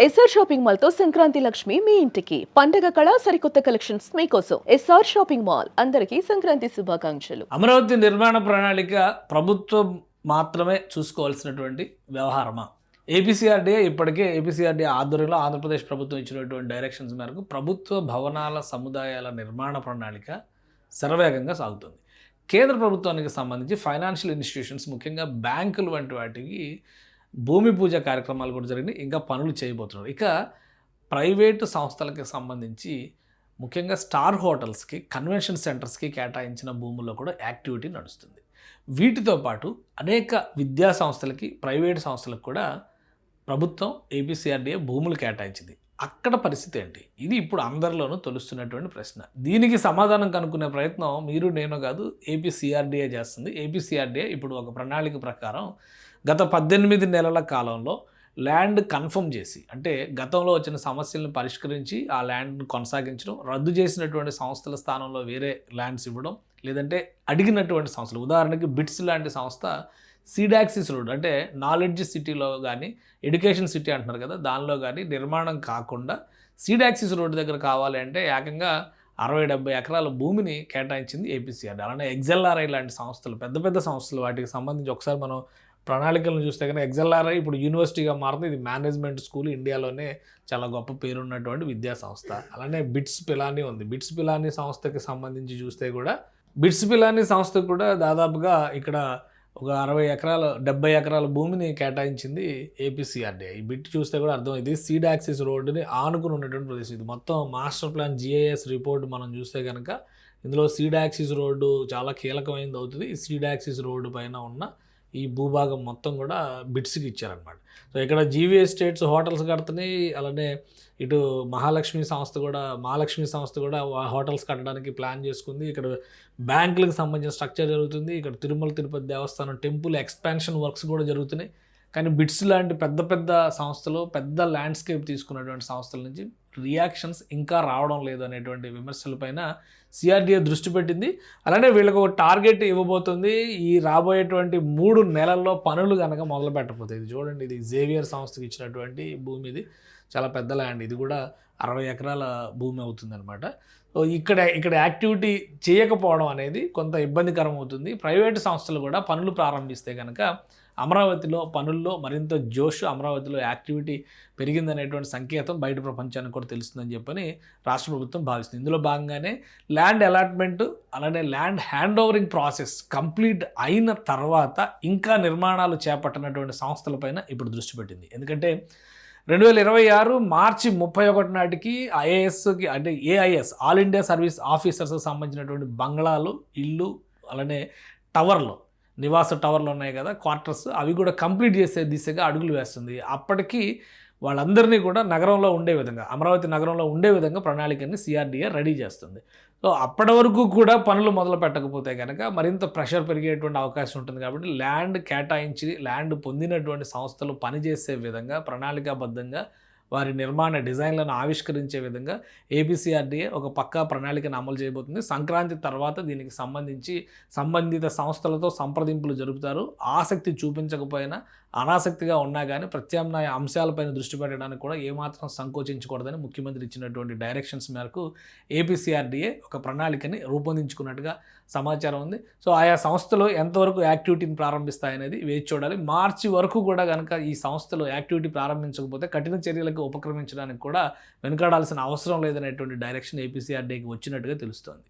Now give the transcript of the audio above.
SR shopping mall తో సంక్రాంతి లక్ష్మి మీ ఇంటికి పండగ కళ సరికొత్త కలెక్షన్స్ మీకోసం ఎస్ఆర్ షాపింగ్ మాల్ అందరికీ సంక్రాంతి శుభాకాంక్షలు. అమరావతి నిర్మాణ ప్రణాళిక ప్రభుత్వం మాత్రమే చూసుకోవాల్సినటువంటి వ్యవహారమా? ఏపీసీఆర్డీఏ ఇప్పటికే ఏపీసీఆర్డీఏ ఆధ్వర్యంలో ఆంధ్రప్రదేశ్ ప్రభుత్వం ఇచ్చినటువంటి డైరెక్షన్స్ మేరకు ప్రభుత్వ భవనాల సముదాయాల నిర్మాణ ప్రణాళిక శరవేగంగా సాగుతుంది. కేంద్ర ప్రభుత్వానికి సంబంధించి ఫైనాన్షియల్ ఇన్స్టిట్యూషన్స్, ముఖ్యంగా బ్యాంకులు వంటి వాటికి భూమి పూజ కార్యక్రమాలు కూడా జరిగినాయి. ఇంకా పనులు చేయబోతున్నారు. ఇక ప్రైవేటు సంస్థలకి సంబంధించి ముఖ్యంగా స్టార్ హోటల్స్కి, కన్వెన్షన్ సెంటర్స్కి కేటాయించిన భూముల్లో కూడా యాక్టివిటీ నడుస్తుంది. వీటితో పాటు అనేక విద్యా సంస్థలకి, ప్రైవేటు సంస్థలకు కూడా ప్రభుత్వం ఏపీసీఆర్డీఏ భూములు కేటాయించింది. అక్కడ పరిస్థితి ఏంటి? ఇది ఇప్పుడు అందరిలోనూ తొలుస్తున్నటువంటి ప్రశ్న. దీనికి సమాధానం కనుక్కునే ప్రయత్నం మీరు నేను కాదు, ఏపీసీఆర్డీఏ చేస్తుంది. ఏపీసీఆర్డీఏ ఇప్పుడు ఒక ప్రణాళిక ప్రకారం గత 18 నెలల కాలంలో ల్యాండ్ కన్ఫర్మ్ చేసి, అంటే గతంలో వచ్చిన సమస్యలను పరిష్కరించి ఆ ల్యాండ్ను కొనసాగించడం, రద్దు చేసినటువంటి సంస్థల స్థానంలో వేరే ల్యాండ్స్ ఇవ్వడం, లేదంటే అడిగినటువంటి సంస్థలు, ఉదాహరణకి బిట్స్ లాంటి సంస్థ సీడాక్సిస్ రోడ్, అంటే నాలెడ్జ్ సిటీలో కానీ ఎడ్యుకేషన్ సిటీ అంటున్నారు కదా, దానిలో కానీ నిర్మాణం కాకుండా సీడాక్సిస్ రోడ్డు దగ్గర కావాలి అంటే ఏకంగా 60-70 ఎకరాల భూమిని కేటాయించింది ఏపీసీఆర్డీ. అలానే ఎగ్జెల్ఆర్ఐ లాంటి సంస్థలు, పెద్ద పెద్ద సంస్థలు, వాటికి సంబంధించి ఒకసారి మనం ప్రణాళికలను చూస్తే కనుక ఎగ్జెల్ఆర్ఐ ఇప్పుడు యూనివర్సిటీగా మారుతుంది. ఇది మేనేజ్మెంట్ స్కూల్, ఇండియాలోనే చాలా గొప్ప పేరున్నటువంటి విద్యా సంస్థ. అలానే బిట్స్ పిలానీ ఉంది. బిట్స్ పిలానీ సంస్థకి సంబంధించి చూస్తే కూడా బిట్స్ పిలానీ సంస్థకు కూడా దాదాపుగా ఇక్కడ ఒక 70 ఎకరాల భూమిని కేటాయించింది ఏపీసీఆర్డీఏ. ఈ బిట్ చూస్తే కూడా అర్థమైంది. సీడ్ యాక్సిస్ రోడ్డుని ఆనుకుని ఉన్నటువంటి ప్రదేశం. ఇది మొత్తం మాస్టర్ ప్లాన్ జీఐఎస్ రిపోర్ట్ మనం చూస్తే కనుక ఇందులో సీడ్ యాక్సిస్ రోడ్డు చాలా కీలకమైనది అవుతుంది. ఈ సీడ్ యాక్సిస్ రోడ్డు పైన ఉన్న ఈ భూభాగం మొత్తం కూడా బిట్స్కి ఇచ్చారనమాట. సో ఇక్కడ జీవీ ఎస్టేట్స్ హోటల్స్ కడుతున్నాయి. అలానే ఇటు మహాలక్ష్మి సంస్థ కూడా హోటల్స్ కట్టడానికి ప్లాన్ చేసుకుంది. ఇక్కడ బ్యాంకులకు సంబంధించిన స్ట్రక్చర్ జరుగుతుంది. ఇక్కడ తిరుమల తిరుపతి దేవస్థానం టెంపుల్ ఎక్స్పాన్షన్ వర్క్స్ కూడా జరుగుతున్నాయి. కానీ బిట్స్ లాంటి పెద్ద పెద్ద సంస్థలు, పెద్ద ల్యాండ్స్కేప్ తీసుకున్నటువంటి సంస్థల నుంచి రియాక్షన్స్ ఇంకా రావడం లేదు అనేటువంటి విమర్శలపైన సిఆర్డీఏ దృష్టి పెట్టింది. అలానే వీళ్ళకు ఒక టార్గెట్ ఇవ్వబోతుంది. ఈ రాబోయేటువంటి 3 నెలల్లో పనులు కనుక మొదలు పెట్టబోతుంది. ఇది చూడండి, ఇది జేవియర్ సంస్థకి ఇచ్చినటువంటి భూమి. ఇది చాలా పెద్ద ల్యాండ్. ఇది కూడా 60 ఎకరాల భూమి అవుతుందన్నమాట. సో ఇక్కడ యాక్టివిటీ చేయకపోవడం అనేది కొంత ఇబ్బందికరం అవుతుంది. ప్రైవేటు సంస్థలు కూడా పనులు ప్రారంభిస్తే కనుక అమరావతిలో పనుల్లో మరింత జోష్, అమరావతిలో యాక్టివిటీ పెరిగిందనేటువంటి సంకేతం బయట ప్రపంచానికి కూడా తెలుస్తుందని చెప్పని రాష్ట్ర ప్రభుత్వం భావిస్తుంది. ఇందులో భాగంగానే ల్యాండ్ అలాట్మెంట్, అలానే ల్యాండ్ హ్యాండ్ ఓవరింగ్ ప్రాసెస్ కంప్లీట్ అయిన తర్వాత ఇంకా నిర్మాణాలు చేపట్టినటువంటి సంస్థలపైన ఇప్పుడు దృష్టి పెట్టింది. ఎందుకంటే 2026 మార్చి 31 నాటికి ఐఏఎస్కి, అంటే ఏఐఎస్, ఆల్ ఇండియా సర్వీస్ ఆఫీసర్స్కి సంబంధించినటువంటి బంగ్లాలు, ఇళ్ళు, అలానే నివాస టవర్లు ఉన్నాయి కదా, క్వార్టర్స్, అవి కూడా కంప్లీట్ చేసే దిశగా అడుగులు వేస్తుంది. అప్పటికి వాళ్ళందరినీ కూడా నగరంలో ఉండే విధంగా, అమరావతి నగరంలో ఉండే విధంగా ప్రణాళికని సిఆర్డీఏ రెడీ చేస్తుంది. సో అప్పటి వరకు కూడా పనులు మొదలు పెట్టకపోతే కనుక మరింత ప్రెషర్ పెరిగేటువంటి అవకాశం ఉంటుంది. కాబట్టి ల్యాండ్ కేటాయించి, ల్యాండ్ పొందినటువంటి సంస్థలు పనిచేసే విధంగా ప్రణాళికాబద్ధంగా వారి నిర్మాణ డిజైన్లను ఆవిష్కరించే విధంగా ఏపీసీఆర్డీఏ ఒక పక్కా ప్రణాళికను అమలు చేయబోతుంది. సంక్రాంతి తర్వాత దీనికి సంబంధించి సంబంధిత సంస్థలతో సంప్రదింపులు జరుపుతారు. ఆసక్తి చూపించకపోయినా, అనాసక్తిగా ఉన్నా కానీ ప్రత్యామ్నాయ అంశాలపైన దృష్టి పెట్టడానికి కూడా ఏమాత్రం సంకోచించకూడదని ముఖ్యమంత్రి ఇచ్చినటువంటి డైరెక్షన్స్ మేరకు ఏపీసీఆర్డీఏ ఒక ప్రణాళికని రూపొందించుకున్నట్టుగా సమాచారం ఉంది. సో ఆయా సంస్థలు ఎంతవరకు యాక్టివిటీని ప్రారంభిస్తాయనేది వేచి చూడాలి. మార్చి వరకు కూడా కనుక ఈ సంస్థలు యాక్టివిటీ ప్రారంభించకపోతే కఠిన చర్యలకు ఉపక్రమించడానికి కూడా వెనుకాడాల్సిన అవసరం లేదనేటువంటి డైరెక్షన్ ఏపీసీఆర్డీఏకి వచ్చినట్టుగా తెలుస్తోంది.